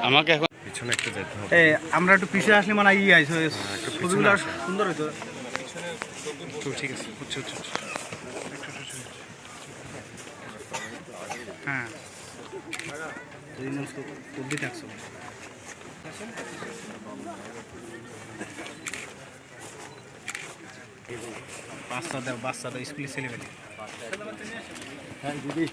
আমাকে এখন পিছনে একটু যেতে হবে। আমরা একটু পিছিয়ে আসলে মানে ছবিগুলো সুন্দর হইতো। ঠিক আছে, হ্যাঁ থাকছো বাচ্চাদের স্কুলে ছেলেমেলে। হ্যাঁ দিদি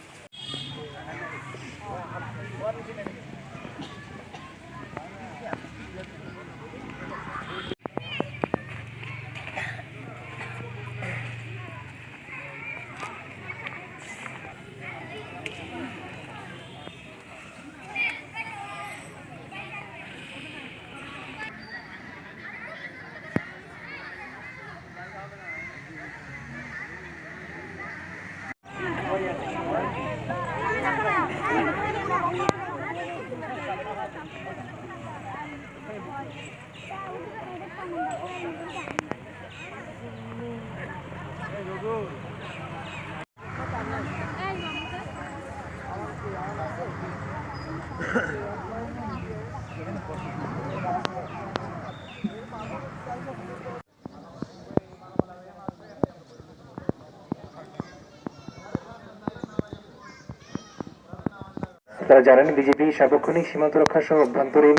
আপনারা জানেন বিজেপি সার্বক্ষণিক সীমান্ত রক্ষা সহ অভ্যন্তরীণ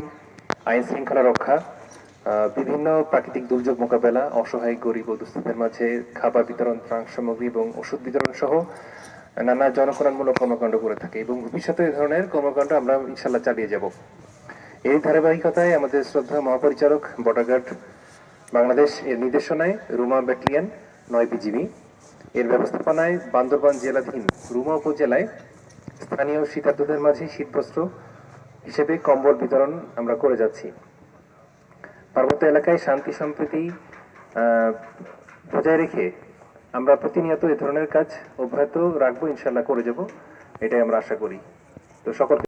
আইন শৃঙ্খলা রক্ষা, বিভিন্ন প্রাকৃতিক দুর্যোগ মোকাবেলা, অসহায় গরিব ও দুস্থদের মাঝে খাবার বিতরণ, ত্রাণ সামগ্রী এবং ওষুধ বিতরণ সহ নানা জনকল্যাণমূলক কর্মকাণ্ড করে থাকে এবং ভবিষ্যতে এই ধরনের কর্মকাণ্ড আমরা ইনশাল্লাহ চালিয়ে যাব। এই ধারাবাহিকতায় আমাদের শ্রদ্ধা মহাপরিচালক বর্ডার গার্ড বাংলাদেশ এর নির্দেশনায় রুমা ব্যাটালিয়ন 9 বিজিবি এর ব্যবস্থাপনায় বান্দরবান জেলাধীন রুমা উপজেলায় স্থানীয় শীতার্তদের মাঝে শীতবস্ত্র হিসেবে কম্বল বিতরণ আমরা করে যাচ্ছি। পার্বত্য এলাকায় শান্তি সম্প্রীতি বজায় রেখে আমরা প্রতিনিয়ত এ ধরনের কাজ অব্যাহত রাখবো, ইনশাল্লাহ করে যাব, এটাই আমরা আশা করি। তো সকলকে